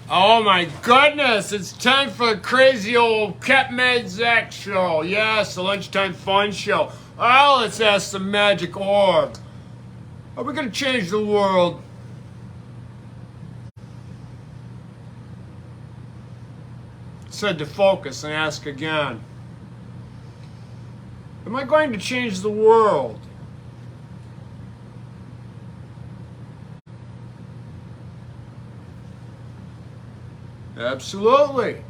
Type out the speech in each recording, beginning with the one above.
Oh my goodness, it's time for the crazy old Mad Zack show. Yes, the lunchtime fun show. Oh, let's ask the magic orb. Are we going to change the world? Said to focus and ask again. Am I going to change the world? Absolutely.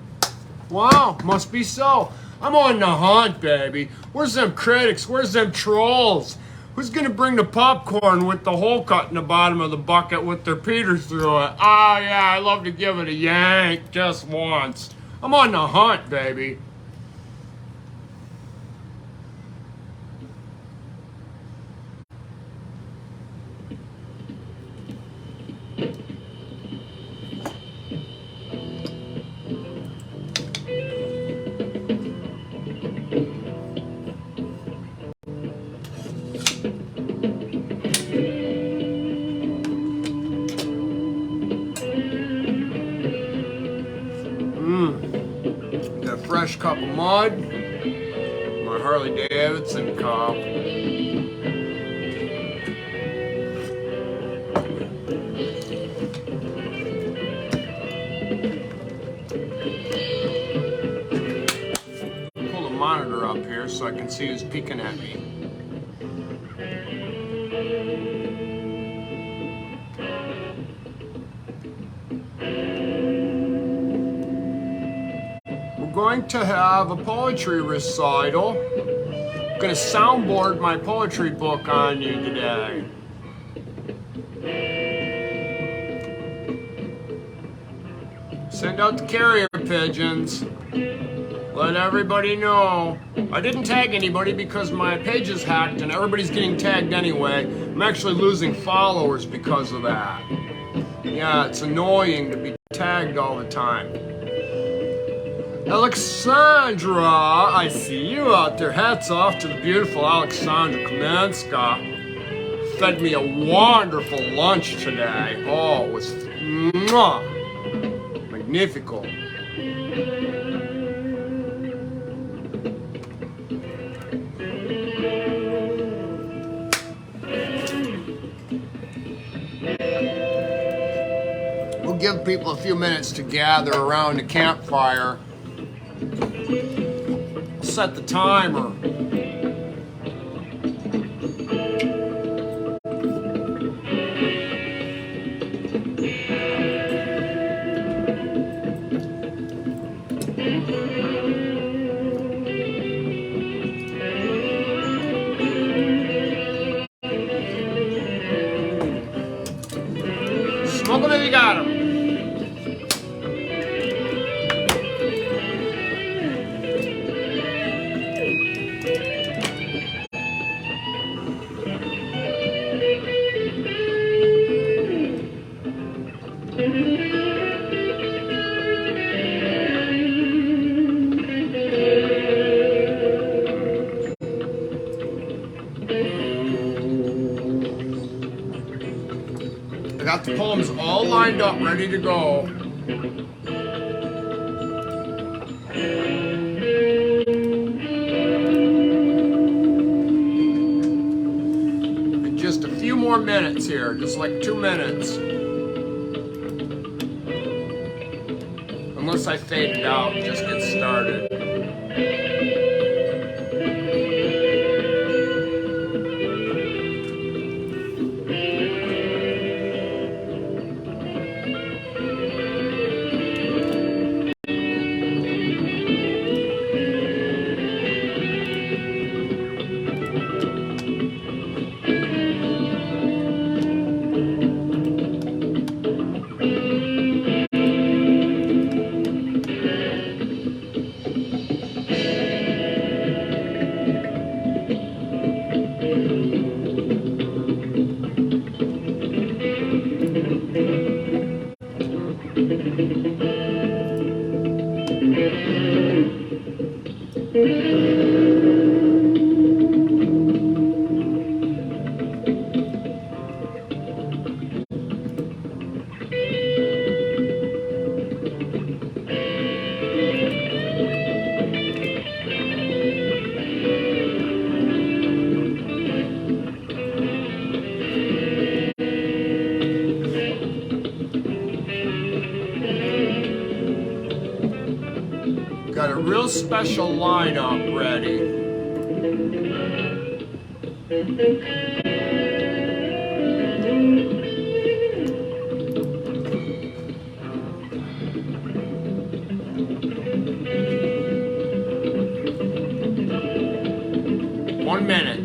Wow, must be so. I'm on the hunt, baby. Where's them critics? Where's them trolls? Who's gonna bring the popcorn with the hole cut in the bottom of the bucket with their Peter through it? Ah, yeah, I love to give it a yank just once. I'm on the hunt, baby. Got a fresh cup of mud, my Harley Davidson cup. Pull the monitor up here so I can see who's peeking at me. Going to have a poetry recital. I'm going to soundboard my poetry book on you today. Send out the carrier pigeons. Let everybody know. I didn't tag anybody because my page is hacked and everybody's getting tagged anyway. I'm actually losing followers because of that. Yeah, it's annoying to be tagged all the time. Alexandra, I see you out there. Hats off to the beautiful Alexandra Kamenska. Fed me a wonderful lunch today. Oh, it was magnifico. We'll give people a few minutes to gather around the campfire. Set the timer. Smoke them if you got them. Got the poems all lined up, ready to go. In just a few more minutes here, just like 2 minutes. Unless I fade it out, just get started. got a real special lineup ready. One minute.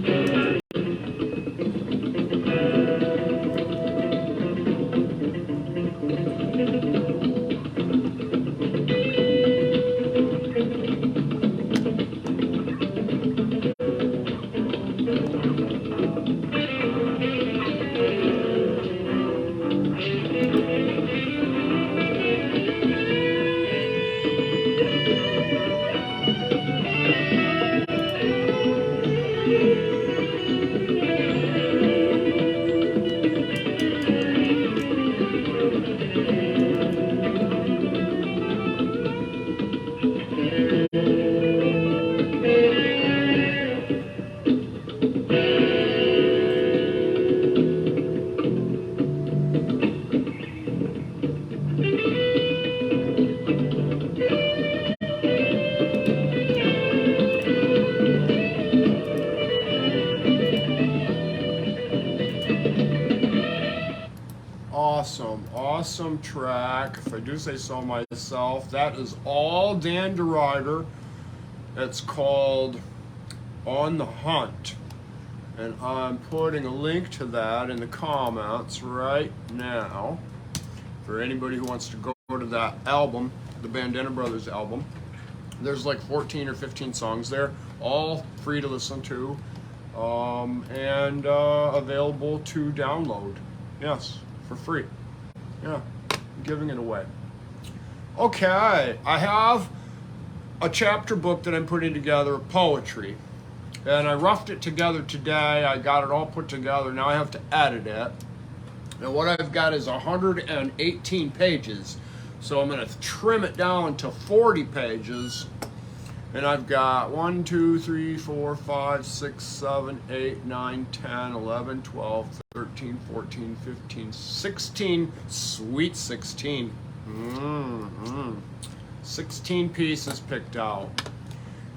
Awesome track, if I do say so myself. That is all Dan DeRuyter. It's called On the Hunt, and I'm putting a link to that in the comments right now for anybody who wants to go to that album, the Bandana Brothers album. There's like 14 or 15 songs there, all free to listen to, and available to download. Yes, for free. Yeah, I'm giving it away. Okay, I have a chapter book that I'm putting together of poetry, and I roughed it together today. I got it all put together. Now I have to edit it. And what I've got is 118 pages, so I'm going to trim it down to 40 pages. And I've got 1, 2, 3, 4, 5, 6, 7, 8, 9, 10, 11, 12, 13, 14, 15, 16, sweet 16. 16 pieces picked out.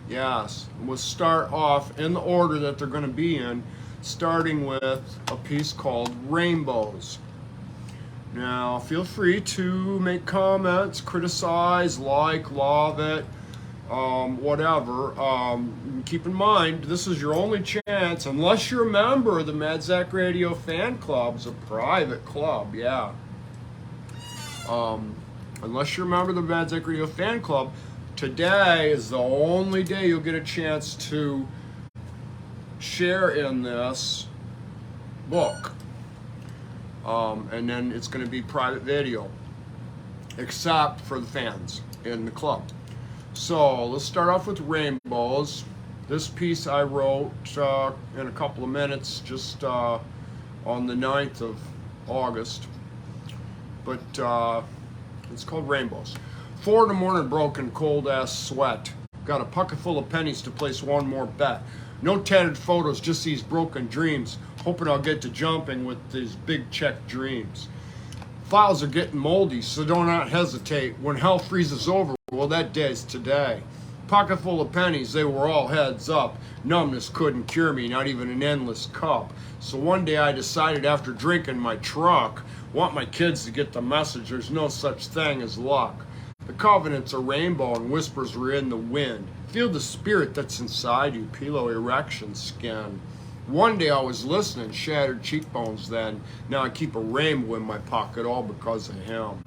Yes, we'll start off in the order that they're going to be in, starting with a piece called Rainbows. Now, feel free to make comments, criticize, like, love it. Whatever. Keep in mind, this is your only chance, unless you're a member of the Mad Zack Radio fan club. It's a private club, yeah. Unless you're a member of the Mad Zack Radio fan club, today is the only day you'll get a chance to share in this book. And then it's going to be private video, except for the fans in the club. So let's start off with Rainbows. This piece I wrote in a couple of minutes, just on the 9th of August. But it's called Rainbows. 4 in the morning, broken, cold ass sweat. Got a pocket full of pennies to place one more bet. No tattered photos, just these broken dreams. Hoping I'll get to jumping with these big check dreams. Files are getting moldy, so do not hesitate. When hell freezes over, well, that day's today. Pocket full of pennies, they were all heads up. Numbness couldn't cure me, not even an endless cup. So one day I decided after drinking my truck, want my kids to get the message, there's no such thing as luck. The covenants are rainbow and whispers were in the wind. Feel the spirit that's inside you, pillow erection skin. One day I was listening, shattered cheekbones then. Now I keep a rainbow in my pocket, all because of him.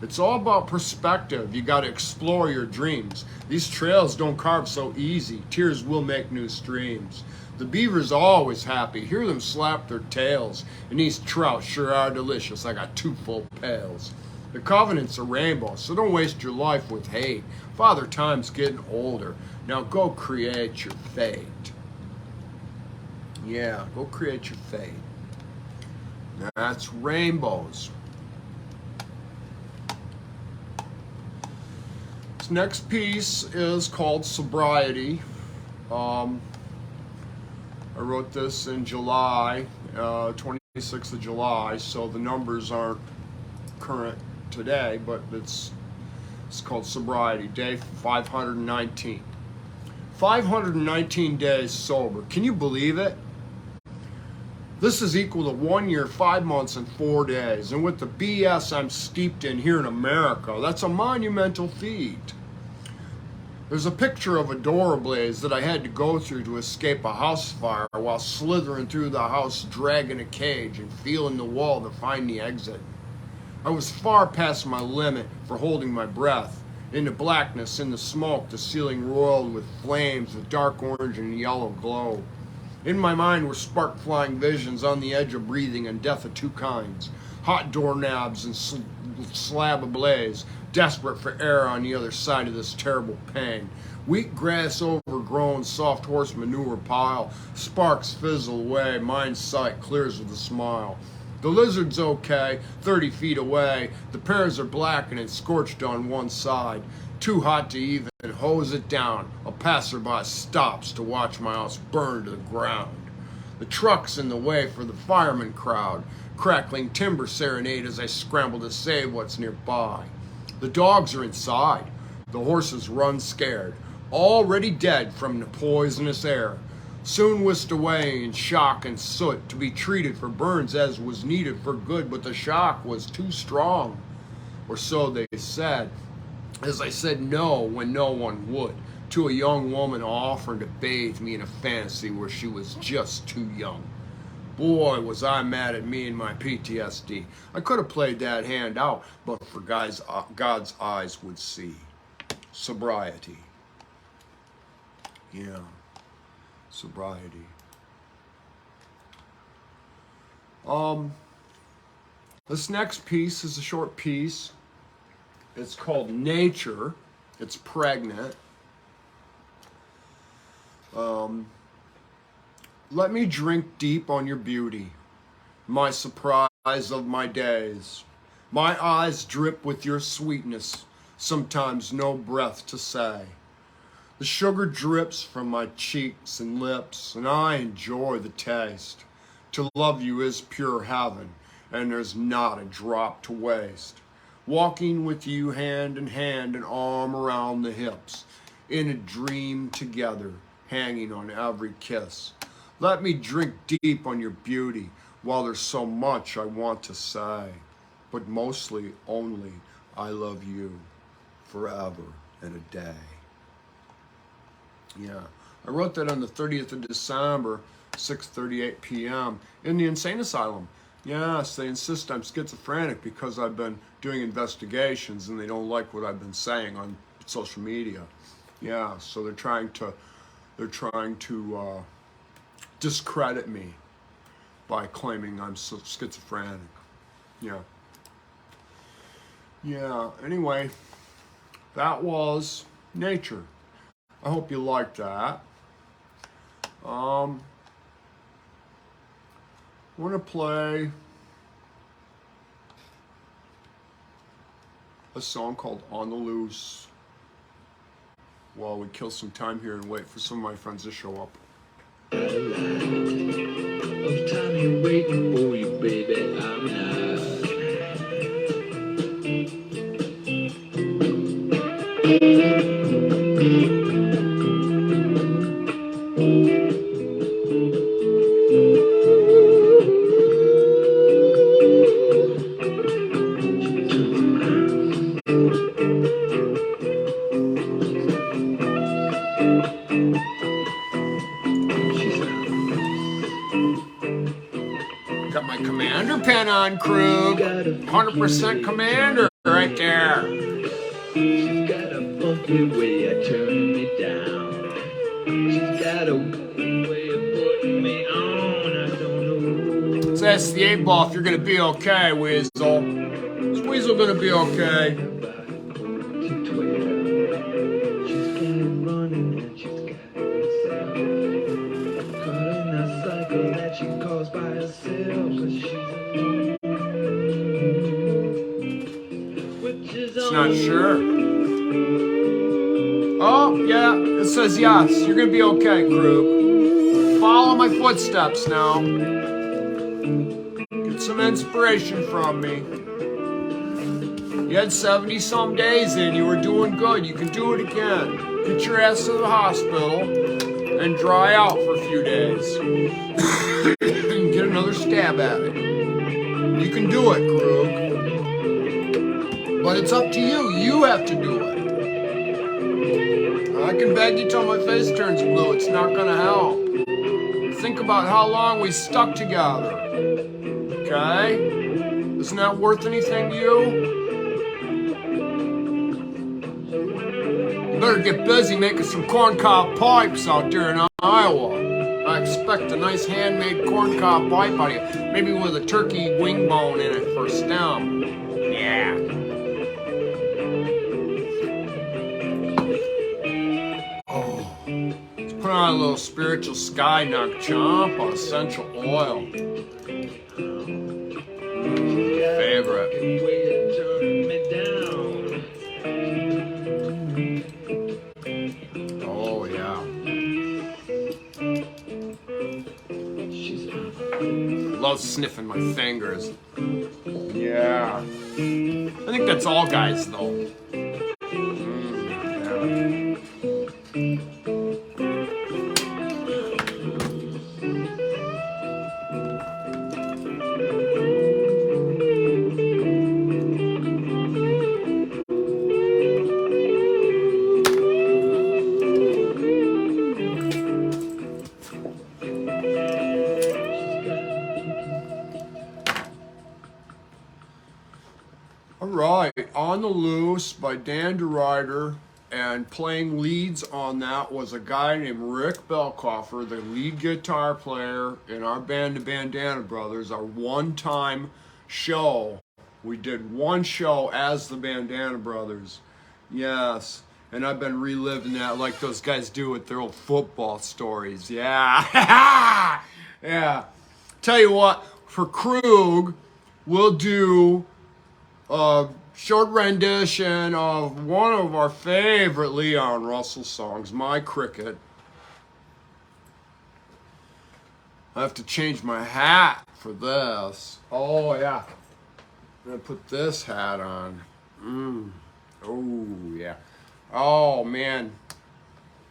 It's all about perspective. You got to explore your dreams. These trails don't carve so easy. Tears will make new streams. The beaver's always happy. Hear them slap their tails. And these trout sure are delicious. I got 2 full pails. The covenant's a rainbow, so don't waste your life with hate. Father Time's getting older. Now go create your fate. Yeah, go create your fate. That's Rainbows. This next piece is called Sobriety. I wrote this in July, 26th of July, so the numbers aren't current today, but it's It's called Sobriety, day 519. 519 days sober. Can you believe it? This is equal to 1 year, 5 months, and 4 days. And with the BS I'm steeped in here in America, that's a monumental feat. There's a picture of a door ablaze that I had to go through to escape a house fire while slithering through the house, dragging a cage and feeling the wall to find the exit. I was far past my limit for holding my breath. In the blackness, in the smoke, the ceiling roiled with flames of dark orange and yellow glow. In my mind were spark-flying visions on the edge of breathing and death of two kinds. Hot doorknobs and slab ablaze, desperate for air on the other side of this terrible pain. Wheat grass overgrown, soft horse manure pile. Sparks fizzle away, mind's sight clears with a smile. The lizard's okay, 30 feet away. The pears are blackened and scorched on one side. Too hot to even hose it down. A passerby stops to watch my house burn to the ground. The truck's in the way for the fireman crowd. Crackling timber serenade as I scramble to save what's nearby. The dogs are inside. The horses run scared. Already dead from the poisonous air. Soon whisked away in shock and soot to be treated for burns as was needed for good, but the shock was too strong. Or so they said, as I said no when no one would, to a young woman offering to bathe me in a fantasy where she was just too young. Boy, was I mad at me and my PTSD. I could have played that hand out, but for God's eyes would see. Sobriety. Yeah. Sobriety. This next piece is a short piece. It's called Nature. It's pregnant. Let me drink deep on your beauty, my surprise of my days. My eyes drip with your sweetness, sometimes no breath to say. The sugar drips from my cheeks and lips, and I enjoy the taste. To love you is pure heaven, and there's not a drop to waste. Walking with you hand in hand, an arm around the hips, in a dream together, hanging on every kiss. Let me drink deep on your beauty, while there's so much I want to say. But mostly, only, I love you, forever and a day. Yeah, I wrote that on the 30th of December, 6:38 p.m. in the insane asylum. Yes, they insist I'm schizophrenic because I've been doing investigations and they don't like what I've been saying on social media. Yeah, so they're trying to discredit me by claiming I'm schizophrenic. Yeah. Yeah, anyway, that was Nature. I hope you liked that. I want to play a song called On the Loose while we kill some time here and wait for some of my friends to show up. Of time you're waiting for you, baby, I'm Got my commander pen on, Krug. 100% commander right there. She's got a funky way of turning me down. She's got a way of putting me on. I don't know. So that's the 8-ball if you're going to be okay, Weasel. Is Weasel going to be okay? She calls by herself, so she's It's not sure. Oh, yeah, it says yes. You're going to be okay, crew. Follow my footsteps now. Get some inspiration from me. You had 70 some days in, you were doing good. You can do it again. Get your ass to the hospital and dry out for a few days. And get another stab at it. You can do it, Krug. But it's up to you. You have to do it. I can beg you till my face turns blue. It's not gonna help. Think about how long we stuck together. Okay? Isn't that worth anything to you? You better get busy making some corncob pipes out there in Iowa. I expect a nice handmade corncob pipe out of you. Maybe with a turkey wing bone in it for a stem. Yeah. Put on a little spiritual sky knock chomp on essential oil. Favorite. Oh yeah. Love sniffing my fingers. Yeah. I think that's all guys though. On the Loose by Dan DeRuyter, and playing leads on that was a guy named Rick Belkoffer, the lead guitar player in our band, the Bandana Brothers, our one-time show. We did one show as the Bandana Brothers. Yes. And I've been reliving that like those guys do with their old football stories. Yeah. Yeah. Tell you what, for Krug, we'll do short rendition of one of our favorite Leon Russell songs, My Cricket. I have to change my hat for this. Oh, yeah. I'm going to put this hat on. Oh, yeah. Oh, man.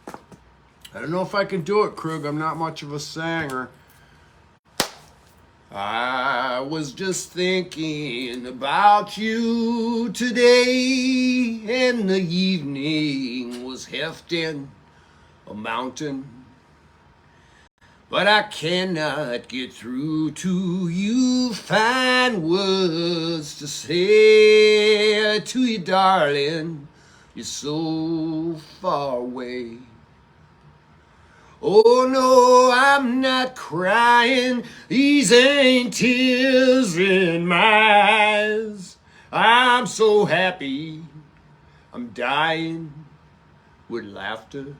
I don't know if I can do it, Krug. I'm not much of a singer. I was just thinking about you today, and the evening was hefting a mountain. But I cannot get through to you, find words to say to you, darling. You're so far away. Oh no, I'm not crying, these ain't tears in my eyes. I'm so happy, I'm dying with laughter.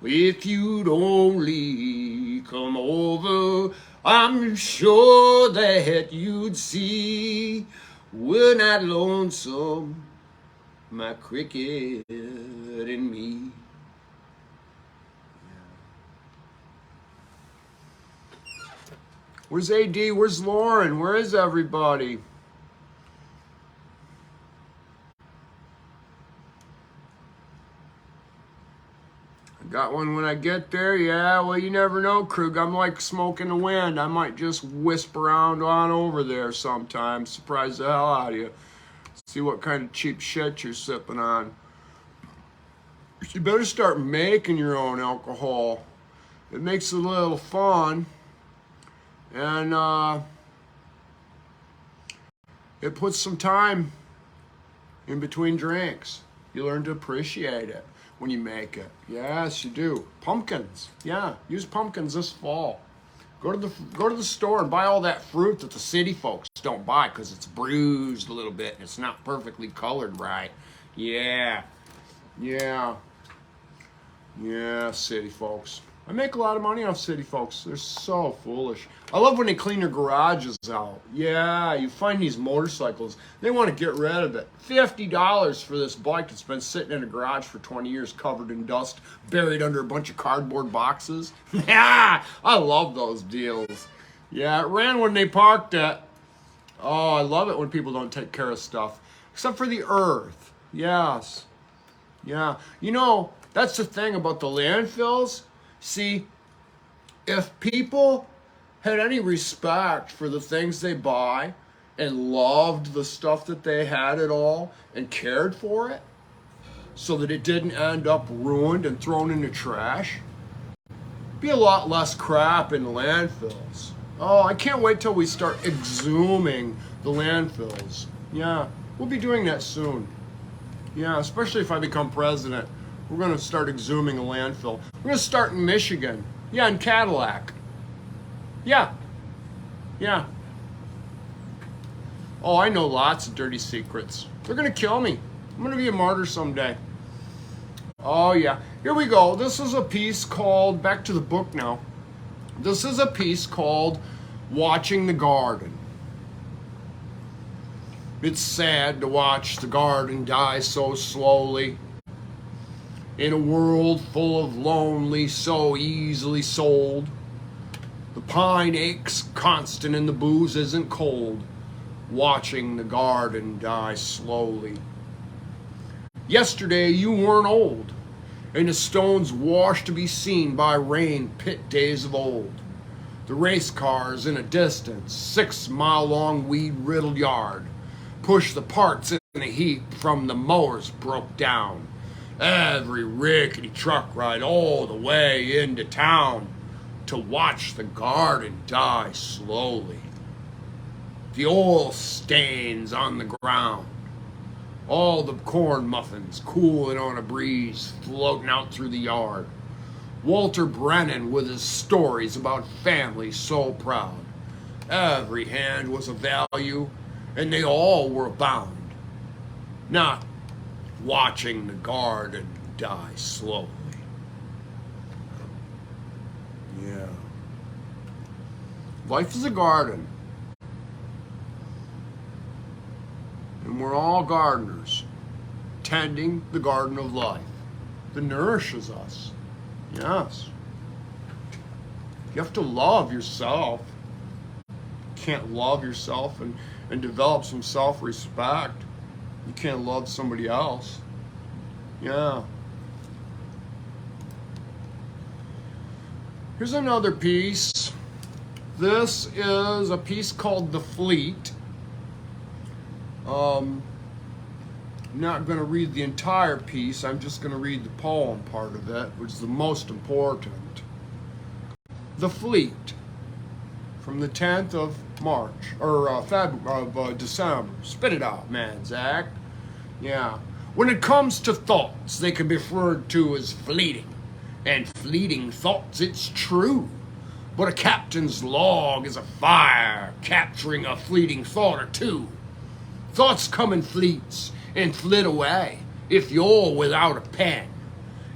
If you'd only come over, I'm sure that you'd see we're not lonesome, my cricket and me. Where's AD? Where's Lauren? Where is everybody? I got one when I get there. Yeah, well, you never know, Krug. I'm like smoke in the wind. I might just wisp around on over there sometime. Surprise the hell out of you. See what kind of cheap shit you're sipping on. You better start making your own alcohol. It makes it a little fun. And it puts some time in between drinks. You learn to appreciate it when you make it. Yes, you do. Pumpkins. Yeah, use pumpkins this fall. Go to the store and buy all that fruit that the city folks don't buy because it's bruised a little bit and it's not perfectly colored right. Yeah. Yeah. Yeah, city folks. I make a lot of money off city folks. They're so foolish. I love when they clean their garages out. Yeah, you find these motorcycles. They want to get rid of it. $50 for this bike that's been sitting in a garage for 20 years covered in dust, buried under a bunch of cardboard boxes. Yeah, I love those deals. Yeah, it ran when they parked it. Oh, I love it when people don't take care of stuff. Except for the earth. Yes. Yeah. You know, that's the thing about the landfills. See, if people had any respect for the things they buy and loved the stuff that they had at all and cared for it so that it didn't end up ruined and thrown in the trash, be a lot less crap in the landfills. Oh, I can't wait till we start exhuming the landfills. Yeah, we'll be doing that soon. Yeah, especially if I become president. We're going to start exhuming a landfill. We're going to start in Michigan. Yeah, in Cadillac. Yeah. Yeah. Oh, I know lots of dirty secrets. They're going to kill me. I'm going to be a martyr someday. Oh, yeah. Here we go. This is a piece called, back to the book now. This is a piece called Watching the Garden. It's sad to watch the garden die so slowly. In a world full of lonely, so easily sold. The pine aches constant and the booze isn't cold. Watching the garden die slowly. Yesterday you weren't old, and the stones washed to be seen by rain pit days of old. The race cars in a distance, 6-mile-long weed-riddled yard, push the parts in a heap from the mowers broke down. Every rickety truck ride all the way into town to watch the garden die slowly. The oil stains on the ground. All the corn muffins cooling on a breeze floating out through the yard. Walter Brennan with his stories about family so proud. Every hand was a value and they all were bound. Not watching the garden die slowly. Yeah. Life is a garden. And we're all gardeners, tending the garden of life that nourishes us. Yes. You have to love yourself. You can't love yourself and develop some self-respect. You can't love somebody else. Yeah. Here's another piece. This is a piece called The Fleet. I'm not going to read the entire piece. I'm just going to read the poem part of it, which is the most important. The Fleet, from the 10th of March, or December. Spit it out, Mad Zack. Yeah. When it comes to thoughts, they can be referred to as fleeting. And fleeting thoughts, it's true. But a captain's log is a fire, capturing a fleeting thought or two. Thoughts come in fleets and flit away if you're without a pen.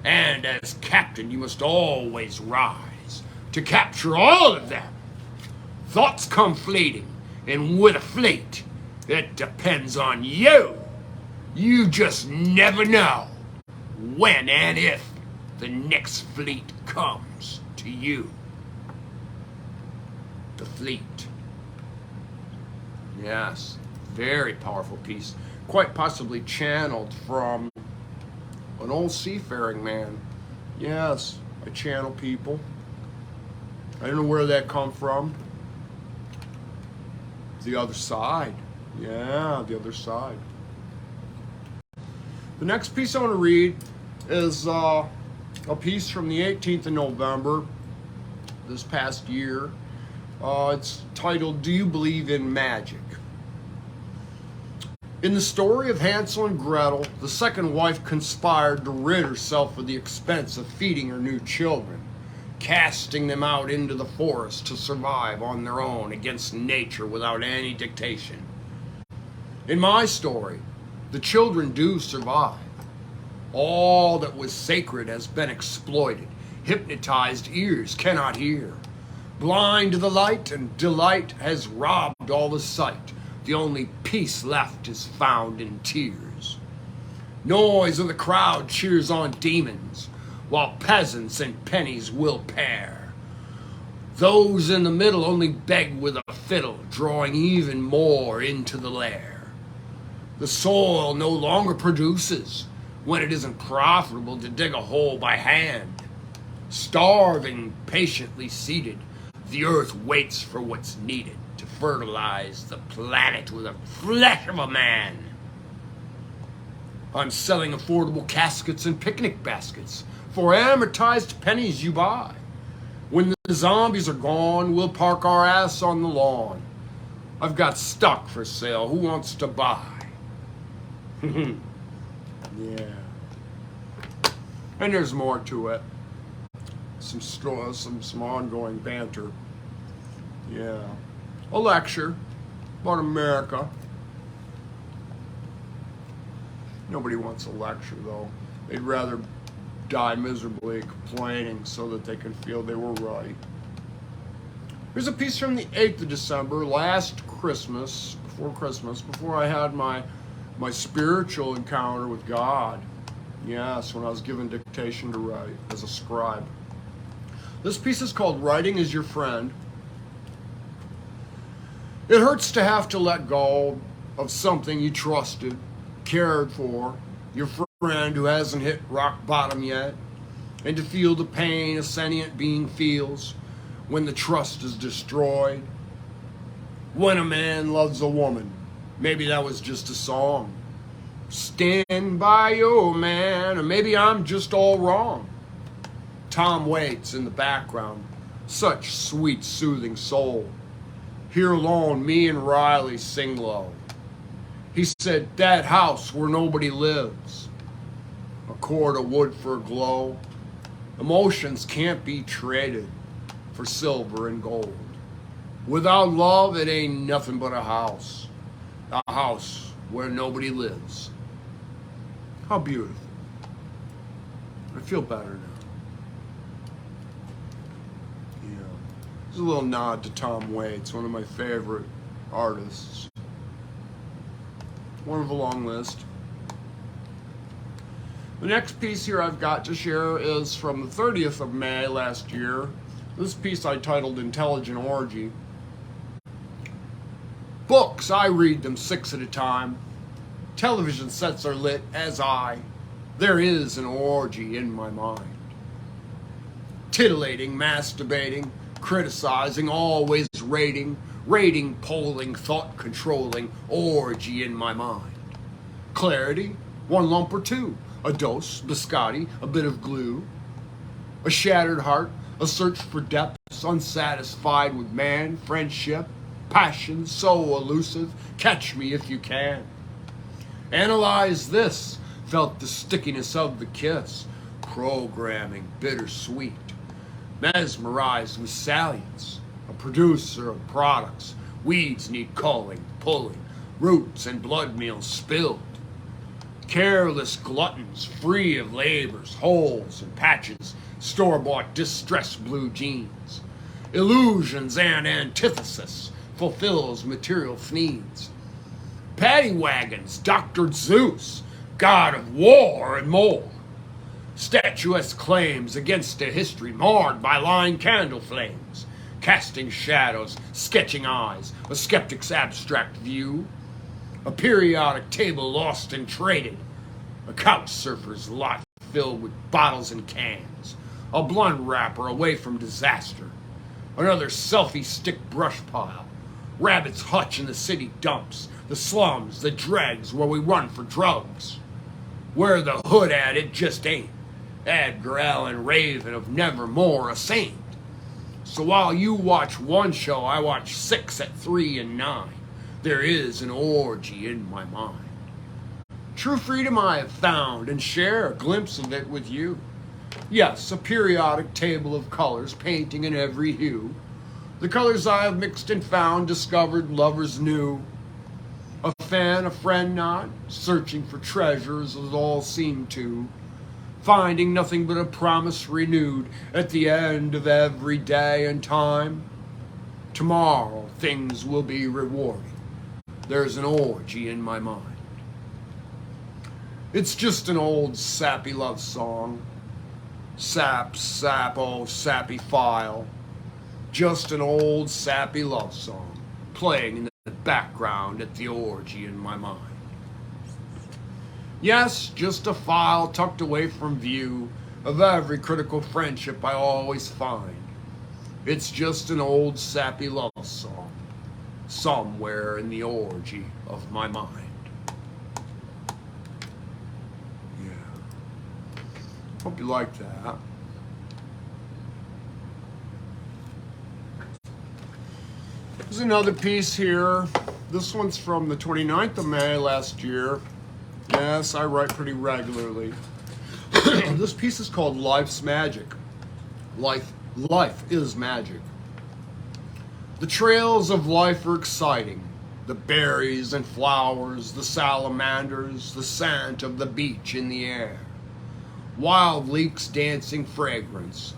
And as captain, you must always rise to capture all of them. Thoughts come fleeting, and with a fleet, it depends on you. You just never know when and if the next fleet comes to you. The Fleet. Yes, very powerful piece. Quite possibly channeled from an old seafaring man. Yes, I channel people. I don't know where that come from. The other side. Yeah, the other side. The next piece I want to read is a piece from the 18th of November this past year. It's titled, Do You Believe in Magic? In the story of Hansel and Gretel, the second wife conspired to rid herself of the expense of feeding her new children, casting them out into the forest to survive on their own against nature without any dictation. In my story, the children do survive. All that was sacred has been exploited. Hypnotized ears cannot hear. Blind to the light and delight has robbed all the sight. The only peace left is found in tears. Noise of the crowd cheers on demons, while peasants and pennies will pair. Those in the middle only beg with a fiddle, drawing even more into the lair. The soil no longer produces when it isn't profitable to dig a hole by hand. Starving, patiently seated, the earth waits for what's needed to fertilize the planet with the flesh of a man. I'm selling affordable caskets and picnic baskets for amortized pennies you buy. When the zombies are gone, we'll park our ass on the lawn. I've got stock for sale. Who wants to buy? Yeah. And there's more to it. Some ongoing banter. Yeah. A lecture about America. Nobody wants a lecture, though. They'd rather die miserably complaining so that they can feel they were right. Here's a piece from the 8th of December, last Christmas, before I had my spiritual encounter with God. Yes, when I was given dictation to write as a scribe. This piece is called Writing is Your Friend. It hurts to have to let go of something you trusted, cared for, your friend who hasn't hit rock bottom yet, and to feel the pain a sentient being feels when the trust is destroyed. When a man loves a woman, maybe that was just a song. Stand by your man, or maybe I'm just all wrong. Tom Waits in the background, such sweet, soothing soul. Here alone, me and Riley sing low. He said, that house where nobody lives. A cord of wood for a glow. Emotions can't be traded for silver and gold. Without love, it ain't nothing but a house. A house where nobody lives. How beautiful. I feel better now. Yeah. There's a little nod to Tom Waits, one of my favorite artists. One of a long list. The next piece here I've got to share is from the 30th of May last year. This piece I titled Intelligent Orgy. Books, I read them 6 at a time. Television sets are lit as there is an orgy in my mind. Titillating, masturbating, criticizing, always rating, polling, thought controlling, orgy in my mind. Clarity, 1 lump or 2, a dose, biscotti, a bit of glue. A shattered heart, a search for depths, unsatisfied with man, friendship, passion, so elusive, catch me if you can. Analyze this, felt the stickiness of the kiss, programming bittersweet, mesmerized with salience, a producer of products, weeds need culling, pulling, roots and blood meal spilled, careless gluttons, free of labors, holes and patches, store-bought distressed blue jeans, illusions and antithesis, fulfills material needs. Paddy wagons, Dr. Zeus, god of war and more. Statuesque claims against a history marred by lying candle flames, casting shadows, sketching eyes, a skeptic's abstract view. A periodic table lost and traded, a couch surfer's lot filled with bottles and cans, a blunt wrapper away from disaster, another selfie stick brush pile, rabbit's hutch in the city dumps, the slums, the dregs where we run for drugs. Where the hood at, it just ain't. Edgar Allan Raven of Nevermore a saint. So while you watch one show, I watch 6 at 3 and 9. There is an orgy in my mind. True freedom I have found and share a glimpse of it with you. Yes, a periodic table of colors painting in every hue. The colors I have mixed and found, discovered, lovers new. A fan, a friend not, searching for treasures as all seem to. Finding nothing but a promise renewed at the end of every day and time. Tomorrow things will be rewarding. There's an orgy in my mind. It's just an old sappy love song. Sap, oh sappy file. Just an old sappy love song playing in the background at the orgy in my mind. Yes, just a file tucked away from view of every critical friendship I always find. It's just an old sappy love song somewhere in the orgy of my mind. Yeah. Hope you like that. There's another piece here. This one's from the 29th of May last year. Yes, I write pretty regularly. This piece is called Life's Magic. Life is magic. The trails of life are exciting. The berries and flowers, the salamanders, the scent of the beach in the air. Wild leeks dancing fragrance.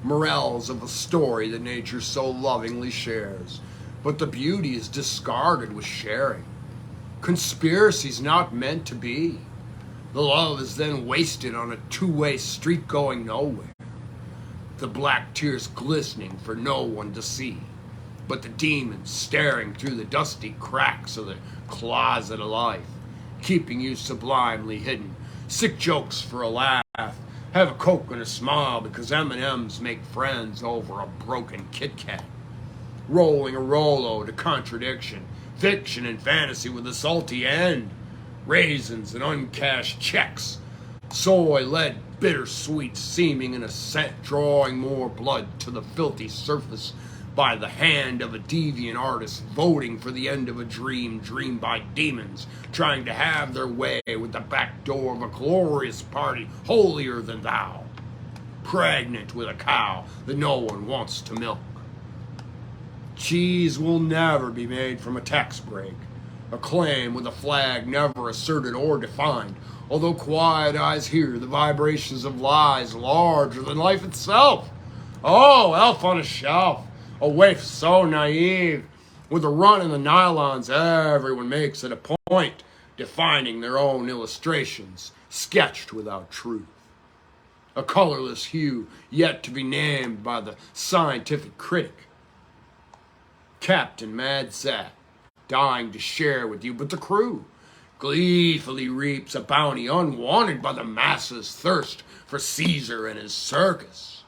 Morels of a story that nature so lovingly shares. But the beauty is discarded with sharing. Conspiracy's not meant to be. The love is then wasted on a two-way street going nowhere. The black tears glistening for no one to see, but the demons staring through the dusty cracks of the closet of life, keeping you sublimely hidden. Sick jokes for a laugh, have a Coke and a smile because M&Ms make friends over a broken Kit Kat. Rolling a Rolo to contradiction, fiction and fantasy with a salty end, raisins and uncashed checks, soy led bittersweet seeming in a scent drawing more blood to the filthy surface by the hand of a deviant artist voting for the end of a dream dreamed by demons trying to have their way with the back door of a glorious party holier than thou, pregnant with a cow that no one wants to milk. Cheese will never be made from a tax break, a claim with a flag never asserted or defined, although quiet eyes hear the vibrations of lies larger than life itself. Oh, elf on a shelf, a waif so naive, with a run in the nylons everyone makes it a point, defining their own illustrations, sketched without truth. A colorless hue yet to be named by the scientific critic. Captain Mad Zack, dying to share with you, but the crew gleefully reaps a bounty unwanted by the masses' thirst for Caesar and his circus.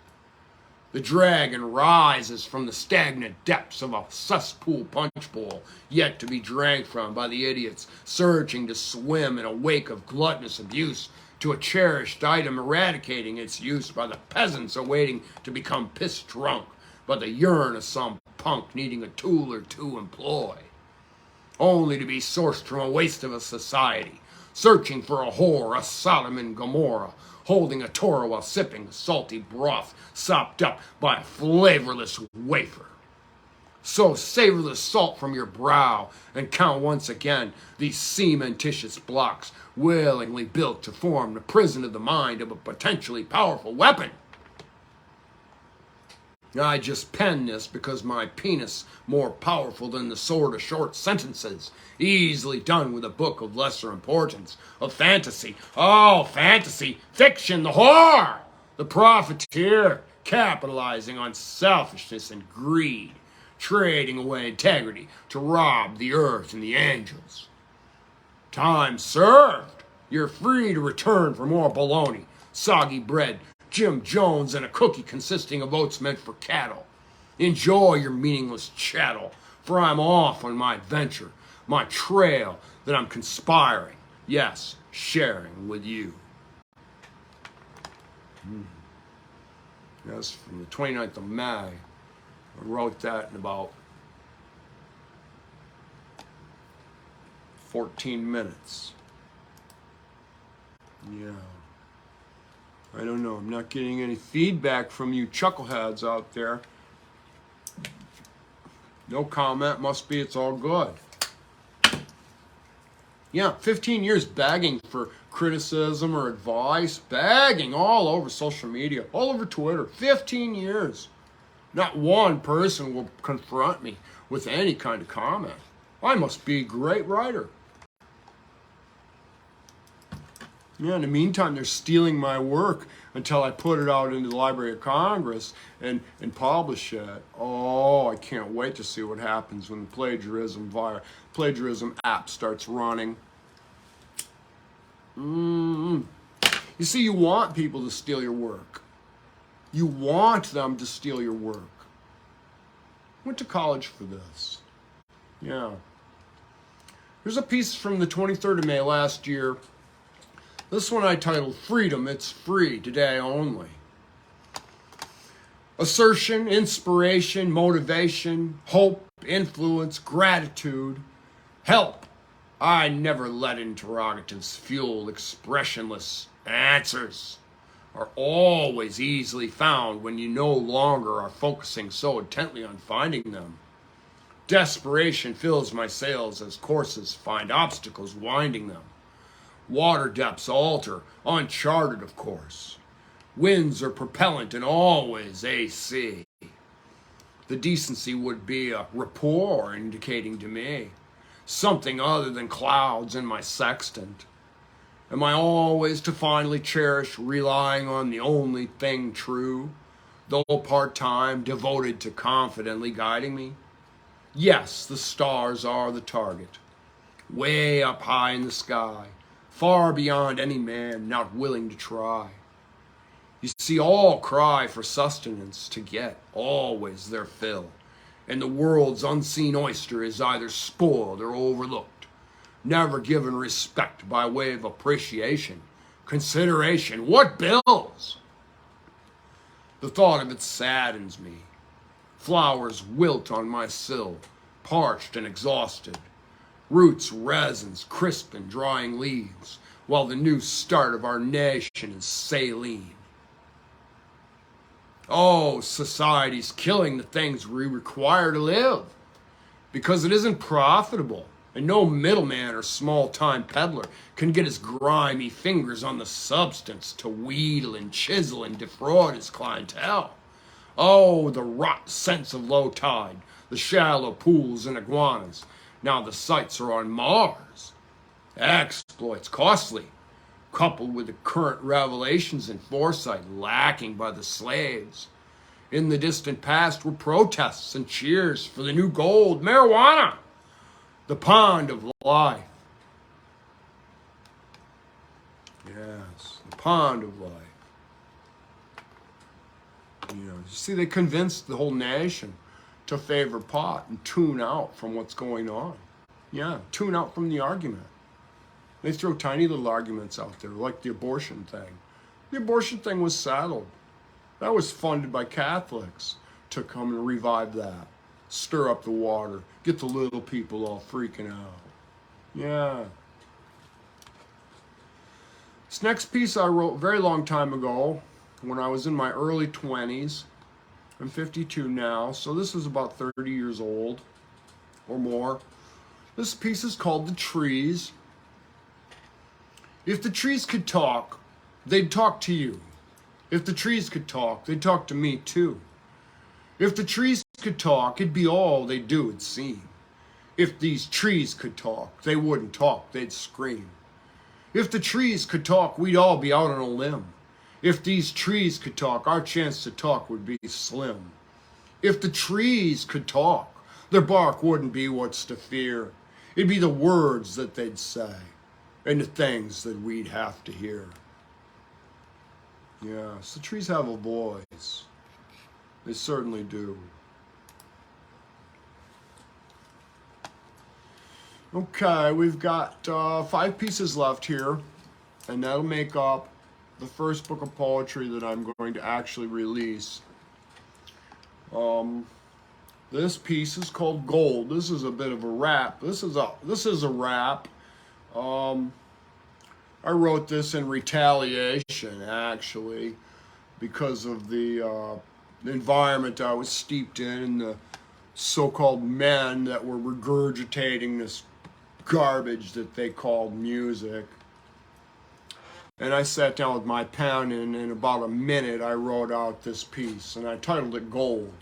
The dragon rises from the stagnant depths of a cesspool punch bowl, yet to be drank from by the idiots searching to swim in a wake of gluttonous abuse, to a cherished item eradicating its use by the peasants awaiting to become piss drunk by the urine of some punk needing a tool or two employ, only to be sourced from a waste of a society, searching for a whore, a Sodom and Gomorrah, holding a Torah while sipping salty broth sopped up by a flavorless wafer. So savor the salt from your brow and count once again these cementitious blocks willingly built to form the prison of the mind of a potentially powerful weapon. I just pen this because my penis more powerful than the sword of short sentences, easily done with a book of lesser importance, of fantasy. Oh, fantasy, fiction, the whore, the profiteer, capitalizing on selfishness and greed, trading away integrity to rob the earth and the angels. Time served. You're free to return for more baloney, soggy bread, Jim Jones, and a cookie consisting of oats meant for cattle. Enjoy your meaningless chattel, for I'm off on my adventure, my trail that I'm conspiring, yes, sharing with you. That's from the 29th of May. I wrote that in about 14 minutes. Yeah. I don't know. I'm not getting any feedback from you chuckleheads out there. No comment. Must be it's all good. Yeah, 15 years begging for criticism or advice. Begging all over social media. All over Twitter. 15 years. Not one person will confront me with any kind of comment. I must be a great writer. Yeah, in the meantime, they're stealing my work until I put it out into the Library of Congress and publish it. Oh, I can't wait to see what happens when the plagiarism app starts running. You see, you want people to steal your work. You want them to steal your work. Went to college for this. Yeah. Here's a piece from the 23rd of May last year. This one I titled Freedom, It's Free, Today Only. Assertion, inspiration, motivation, hope, influence, gratitude, help. I never let interrogatives fuel expressionless answers are always easily found when you no longer are focusing so intently on finding them. Desperation fills my sails as courses find obstacles winding them. Water depths alter, uncharted of course. Winds are propellant and always AC. The decency would be a rapport indicating to me something other than clouds in my sextant. Am I always to finally cherish relying on the only thing true, though part-time, devoted to confidently guiding me? Yes, the stars are the target, way up high in the sky, far beyond any man not willing to try. You see, all cry for sustenance to get always their fill, and the world's unseen oyster is either spoiled or overlooked, never given respect by way of appreciation, consideration. What bills? The thought of it saddens me. Flowers wilt on my sill, parched and exhausted. Roots, resins, crisp and drying leaves, while the new start of our nation is saline. Oh, society's killing the things we require to live, because it isn't profitable, and no middleman or small-time peddler can get his grimy fingers on the substance to wheedle and chisel and defraud his clientele. Oh, the rot sense of low tide, the shallow pools and iguanas. Now the sights are on Mars. Exploits costly, coupled with the current revelations and foresight lacking by the slaves. In the distant past were protests and cheers for the new gold, marijuana, the pond of life. Yes, the pond of life. You see, they convinced the whole nation to favor pot and tune out from what's going on. Yeah, tune out from the argument. They throw tiny little arguments out there, like the abortion thing. The abortion thing was settled. That was funded by Catholics to come and revive that, stir up the water, get the little people all freaking out. Yeah. This next piece I wrote a very long time ago, when I was in my early 20s. I'm 52 now, so this is about 30 years old or more. This piece is called The Trees. If the trees could talk, they'd talk to you. If the trees could talk, they'd talk to me too. If the trees could talk, it'd be all they'd do, it'd seem. If these trees could talk, they wouldn't talk, they'd scream. If the trees could talk, we'd all be out on a limb. If these trees could talk, our chance to talk would be slim. If the trees could talk, their bark wouldn't be what's to fear. It'd be the words that they'd say and the things that we'd have to hear. Yes, the trees have a voice. They certainly do. Okay, we've got 5 pieces left here, and that'll make up the first book of poetry that I'm going to actually release. This piece is called Gold. This is a bit of a rap. This is a rap. I wrote this in retaliation, actually, because of the environment I was steeped in and the so-called men that were regurgitating this garbage that they called music. And I sat down with my pen, and in about a minute I wrote out this piece, and I titled it Gold.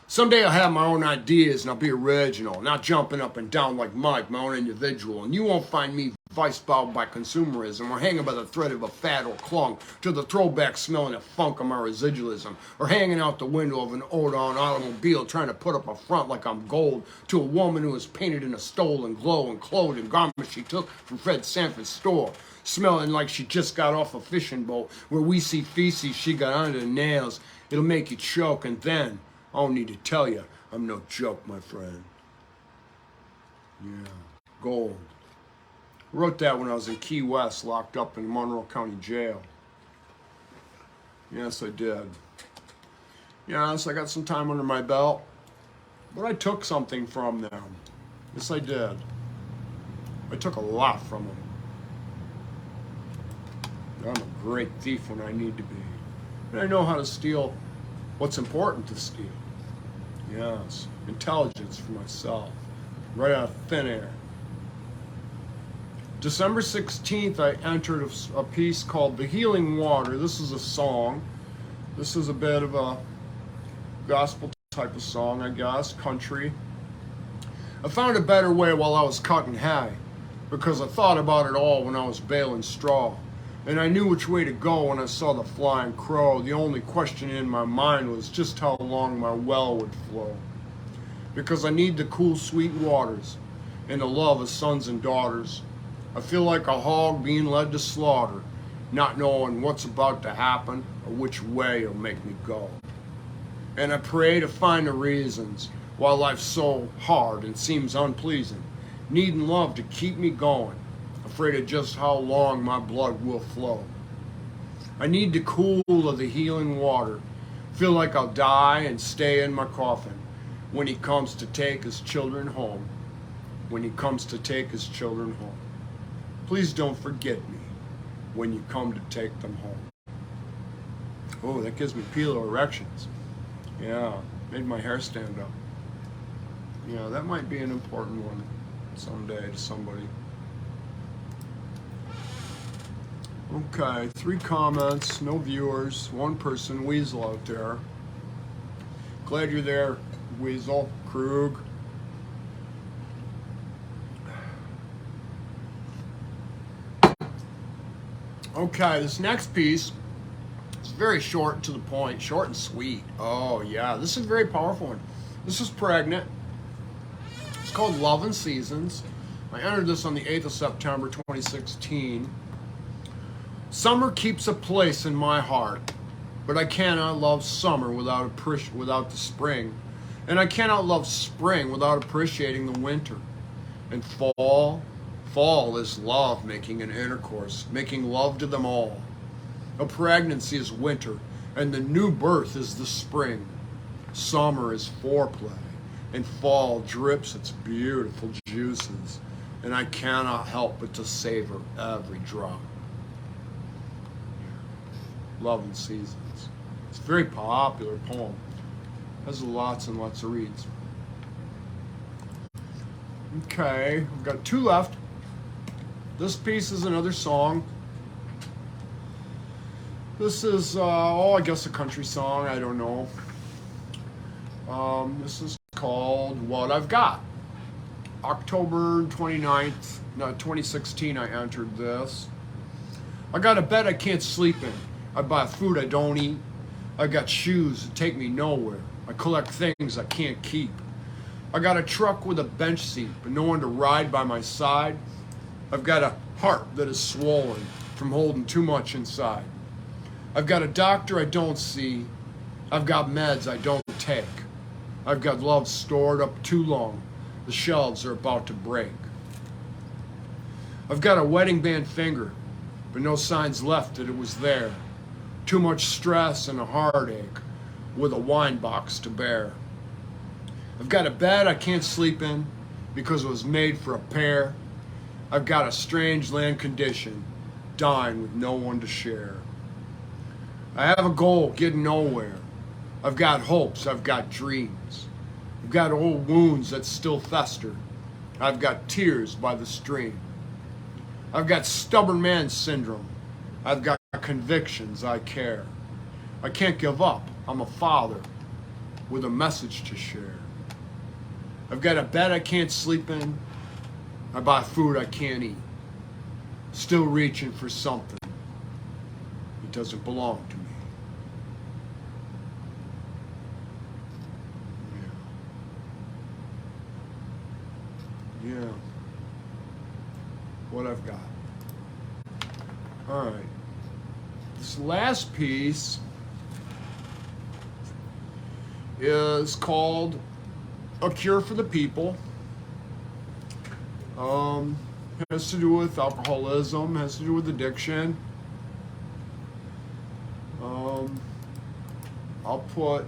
Someday I'll have my own ideas and I'll be original, not jumping up and down like Mike, my own individual, and you won't find me vice-bound by consumerism, or hanging by the thread of a fad or clung to the throwback smelling of funk of my residualism, or hanging out the window of an old-on automobile trying to put up a front like I'm gold to a woman who is painted in a stolen glow and clothed in garments she took from Fred Sanford's store, smelling like she just got off a fishing boat where we see feces she got under the nails. It'll make you choke, and then, I don't need to tell you, I'm no joke, my friend. Yeah, gold. I wrote that when I was in Key West, locked up in Monroe County Jail. Yes, I did. Yes, I got some time under my belt, but I took something from them. Yes, I did. I took a lot from them. I'm a great thief when I need to be. And I know how to steal what's important to steal. Yes, intelligence for myself, right out of thin air. December 16th, I entered a piece called The Healing Water. This is a song. This is a bit of a gospel type of song, I guess, country. I found a better way while I was cutting hay, because I thought about it all when I was baling straw. And I knew which way to go when I saw the flying crow. The only question in my mind was just how long my well would flow. Because I need the cool, sweet waters and the love of sons and daughters. I feel like a hog being led to slaughter, not knowing what's about to happen or which way it'll make me go. And I pray to find the reasons why life's so hard and seems unpleasing, needing love to keep me going, afraid of just how long my blood will flow. I need the cool of the healing water, feel like I'll die and stay in my coffin when he comes to take his children home, when he comes to take his children home. Please don't forget me when you come to take them home. Oh, that gives me peel erections. Yeah, made my hair stand up. Yeah, that might be an important one someday to somebody. Okay, 3 comments, no viewers, 1 person, Weasel out there. Glad you're there, Weasel, Krug. Okay, this next piece is very short and to the point, short and sweet. Oh yeah, this is a very powerful one. This is Pregnant. It's called Love and Seasons. I entered this on the 8th of September, 2016. Summer keeps a place in my heart, but I cannot love summer without the spring. And I cannot love spring without appreciating the winter. And fall is love making an intercourse, making love to them all. A pregnancy is winter, and the new birth is the spring. Summer is foreplay, and fall drips its beautiful juices, and I cannot help but to savor every drop. Love and Seasons. It's a very popular poem. Has lots and lots of reads. Okay, I've got 2 left. This piece is another song. This is, I guess a country song, I don't know. This is called What I've Got. October 29th, 2016, I entered this. I got a bed I can't sleep in. I buy food I don't eat. I got shoes that take me nowhere. I collect things I can't keep. I got a truck with a bench seat, but no one to ride by my side. I've got a heart that is swollen from holding too much inside. I've got a doctor I don't see. I've got meds I don't take. I've got love stored up too long. The shelves are about to break. I've got a wedding band finger, but no signs left that it was there. Too much stress and a heartache with a wine box to bear. I've got a bed I can't sleep in because it was made for a pair. I've got a strange land condition, dying with no one to share. I have a goal, getting nowhere. I've got hopes, I've got dreams. I've got old wounds that still fester. I've got tears by the stream. I've got stubborn man syndrome. I've got convictions I care. I can't give up. I'm a father with a message to share. I've got a bed I can't sleep in. I buy food I can't eat. still reaching for something that doesn't belong to me. Yeah. What I've got. All right. This last piece is called A Cure for the People. Has to do with alcoholism, has to do with addiction. I'll put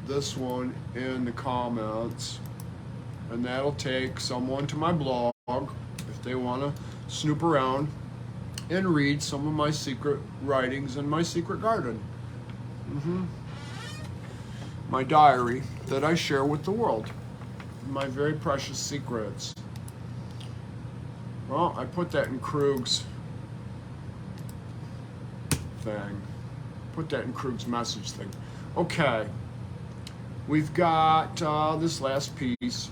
this one in the comments, and that'll take someone to my blog if they want to snoop around and read some of my secret writings in my secret garden. My diary that I share with the world. My very precious secrets. Well, I put that in Krug's thing. Put that in Krug's message thing. Okay. We've got this last piece.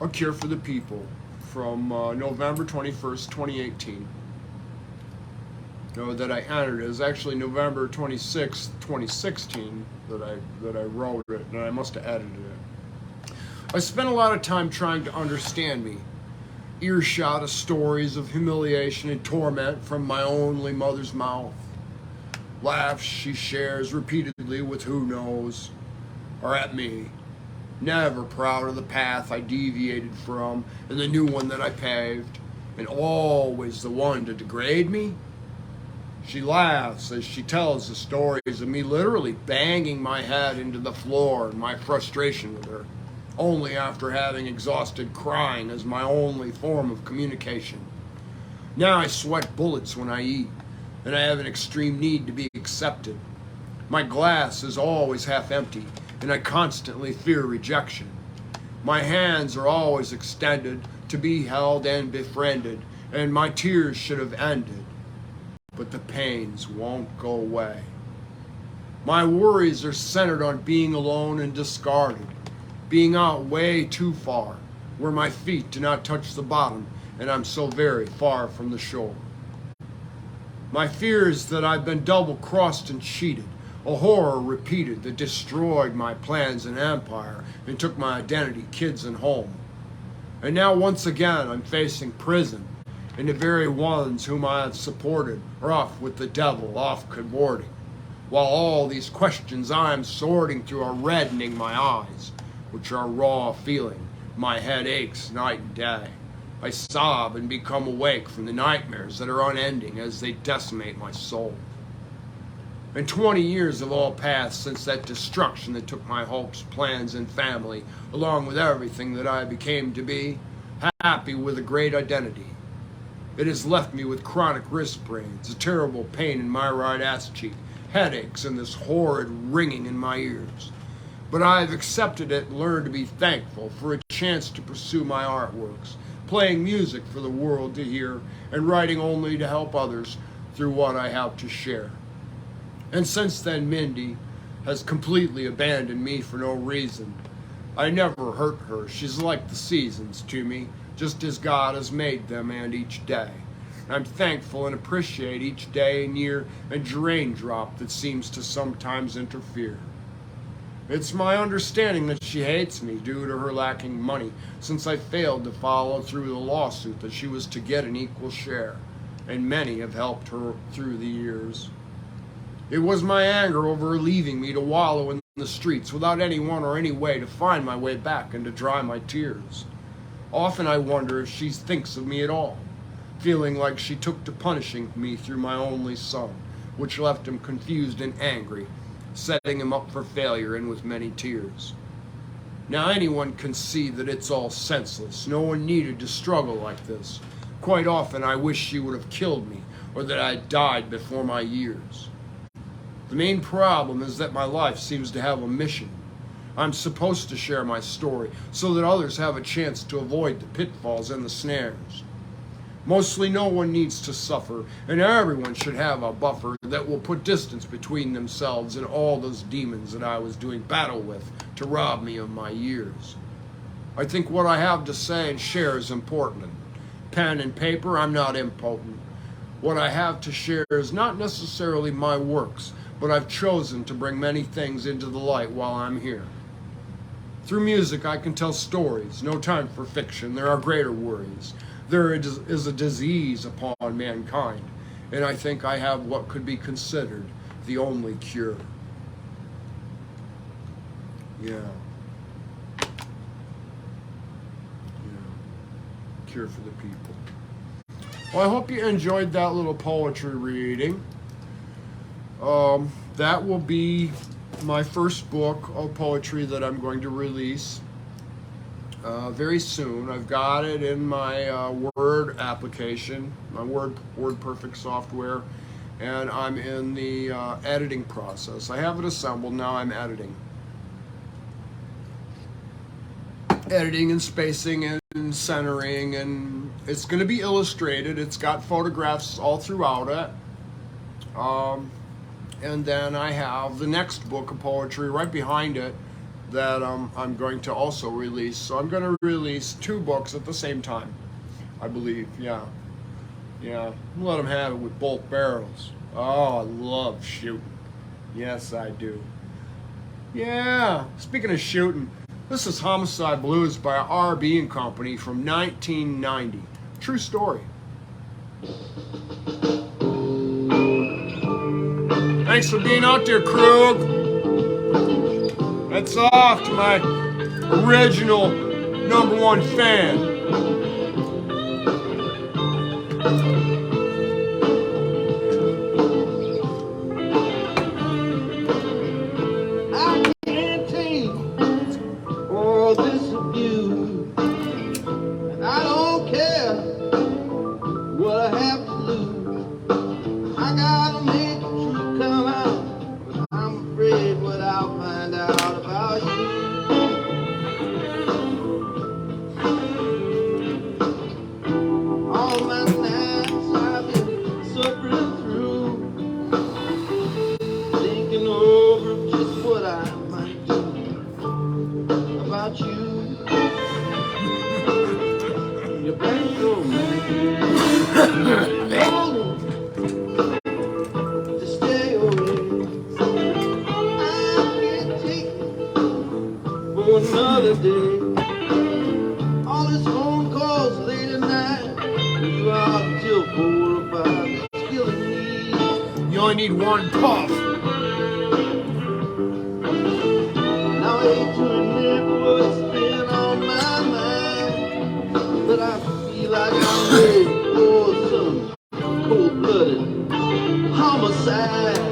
A Cure for the People from November 21st, 2018. That I entered. It was actually November 26th, 2016 that I wrote it, and I must have edited it. I spent a lot of time trying to understand me. Earshot of stories of humiliation and torment from my only mother's mouth. Laughs she shares repeatedly with who knows, or at me. Never proud of the path I deviated from and the new one that I paved, and always the one to degrade me. She laughs as she tells the stories of me literally banging my head into the floor in my frustration with her, only after having exhausted crying as my only form of communication. Now I sweat bullets when I eat, and I have an extreme need to be accepted. My glass is always half empty, and I constantly fear rejection. My hands are always extended to be held and befriended, and my tears should have ended. But the pains won't go away. My worries are centered on being alone and discarded, being out way too far, where my feet do not touch the bottom, and I'm so very far from the shore. My fear is that I've been double-crossed and cheated, a horror repeated that destroyed my plans and empire and took my identity, kids, and home. And now once again I'm facing prison, and the very ones whom I have supported are off with the devil, off cavorting, while all these questions I am sorting through are reddening my eyes, which are raw feeling. My head aches night and day. I sob and become awake from the nightmares that are unending as they decimate my soul. And 20 years have all passed since that destruction that took my hopes, plans, and family, along with everything that I became to be, happy with a great identity. It has left me with chronic wrist sprains, a terrible pain in my right ass cheek, headaches, and this horrid ringing in my ears. But I have accepted it and learned to be thankful for a chance to pursue my artworks, playing music for the world to hear, and writing only to help others through what I have to share. And since then, Mindy has completely abandoned me for no reason. I never hurt her. She's like the seasons to me, just as God has made them, and each day. I'm thankful and appreciate each day and year and raindrop that seems to sometimes interfere. It's my understanding that she hates me due to her lacking money, since I failed to follow through the lawsuit that she was to get an equal share, and many have helped her through the years. It was my anger over her leaving me to wallow in the streets without anyone or any way to find my way back and to dry my tears. Often I wonder if she thinks of me at all, feeling like she took to punishing me through my only son, which left him confused and angry, setting him up for failure and with many tears. Now anyone can see that it's all senseless. No one needed to struggle like this. Quite often I wish she would have killed me, or that I had died before my years. The main problem is that my life seems to have a mission. I'm supposed to share my story so that others have a chance to avoid the pitfalls and the snares. Mostly no one needs to suffer, and everyone should have a buffer that will put distance between themselves and all those demons that I was doing battle with to rob me of my years. I think what I have to say and share is important. pen and paper, I'm not impotent. What I have to share is not necessarily my works, but I've chosen to bring many things into the light while I'm here. Through music, I can tell stories. No time for fiction. There are greater worries. There is a disease upon mankind, and I think I have what could be considered the only cure. Yeah. Cure for the people. Well, I hope you enjoyed that little poetry reading. That will be my first book of poetry that I'm going to release very soon. I've got it in my Word application, my Word Perfect software, and I'm in the editing process. I have it assembled, now I'm editing and spacing and centering, and it's going to be illustrated. It's got photographs all throughout it. And then I have the next book of poetry right behind it that I'm going to also release. So I'm going to release 2 books at the same time, I believe. Yeah. Let them have it with both barrels. Oh, I love shooting. Yes, I do. Yeah. Speaking of shooting, this is Homicide Blues by R.B. and Company from 1990. True story. Thanks for being out there, Krug. That's off to my original #1 fan. I can't take all this abuse, and I don't care what I have to lose. I gotta make the truth come out, but I'm afraid what I'll find out about you. All my nights I've been suffering through, thinking over just what I might do about you. You're back home, to stay away. I can't take it for another day. All these phone calls late at night, you out till 4 or 5, it's killing me. You only need 1 puff. Now I hate to admit what's been on my mind, but I feel like I'm ready for some cold-blooded homicide.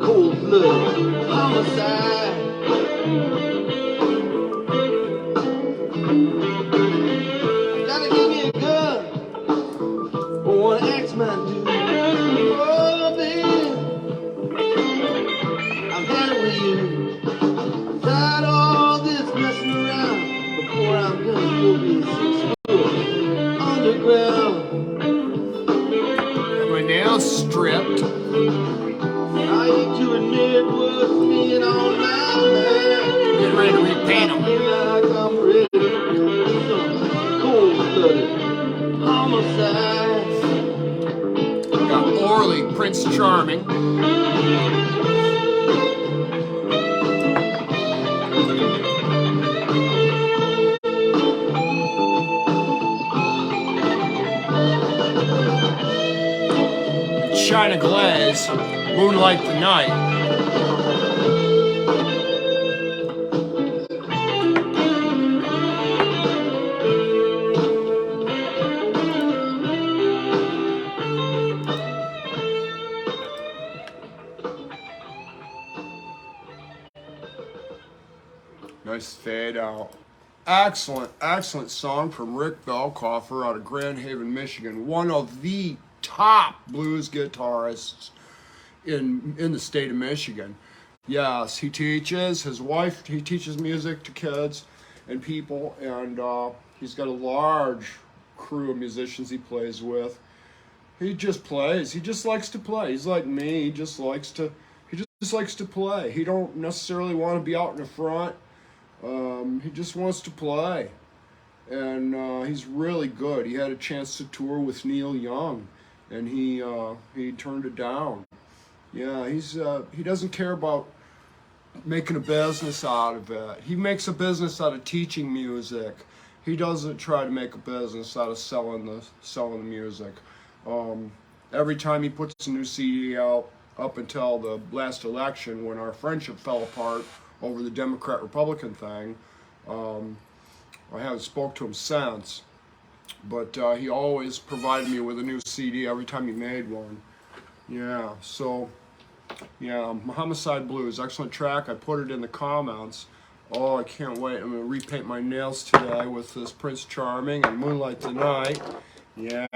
Cold blood homicide. Charming. China Glaze, Moonlight the Night. Nice fade out. Excellent song from Rick Belkoffer out of Grand Haven, Michigan. One of the top blues guitarists in the state of Michigan. Yes, he teaches. He teaches music to kids and people, and he's got a large crew of musicians he plays with. He just plays. He just likes to play. He's like me. He just likes to play. He don't necessarily want to be out in the front. He just wants to play, and he's really good. He had a chance to tour with Neil Young, and he turned it down. Yeah, he doesn't care about making a business out of it. He makes a business out of teaching music. He doesn't try to make a business out of selling the music. Every time he puts a new CD out, up until the last election when our friendship fell apart over the Democrat-Republican thing, I haven't spoke to him since, but he always provided me with a new CD every time he made one. Yeah, so, yeah, Homicide Blues, excellent track. I put it in the comments. Oh, I can't wait. I'm going to repaint my nails today with this Prince Charming and Moonlight Tonight. Yeah.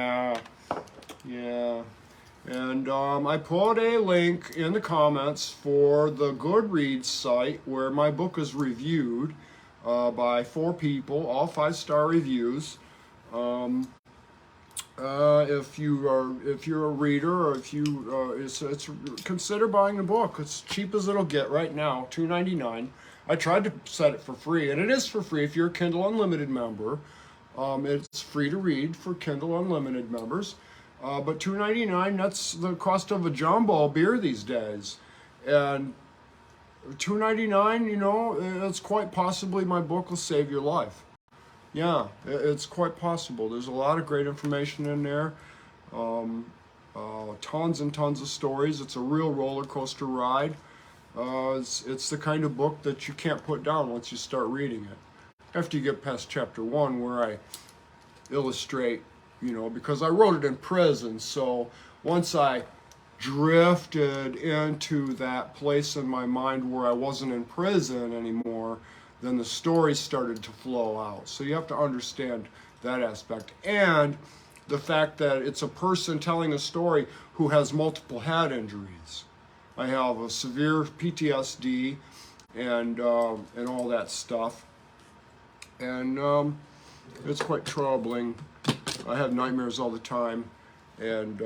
And I put a link in the comments for the Goodreads site where my book is reviewed by 4 people, all 5-star reviews. If you're a reader, or if you it's consider buying the book. It's cheap as it'll get right now, $2.99. I tried to set it for free, and it is for free if you're a Kindle Unlimited member. It's free to read for Kindle Unlimited members. But $2.99, that's the cost of a jumbo beer these days. And $2.99, you know, it's quite possibly my book will save your life. Yeah, it's quite possible. There's a lot of great information in there. Tons and tons of stories. It's a real roller coaster ride. It's the kind of book that you can't put down once you start reading it. After you get past chapter 1, where I illustrate, you know, because I wrote it in prison, so once I drifted into that place in my mind where I wasn't in prison anymore, then the story started to flow out. So you have to understand that aspect. And the fact that it's a person telling a story who has multiple head injuries. I have a severe PTSD and all that stuff. And it's quite troubling. I have nightmares all the time and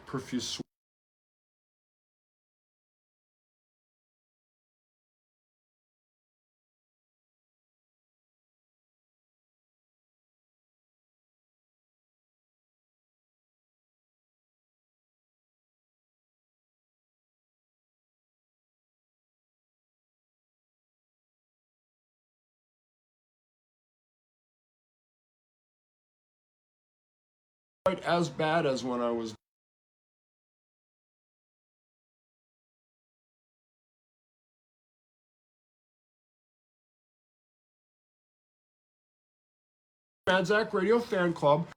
profuse quite as bad as when I was Mad Zack Radio fan club.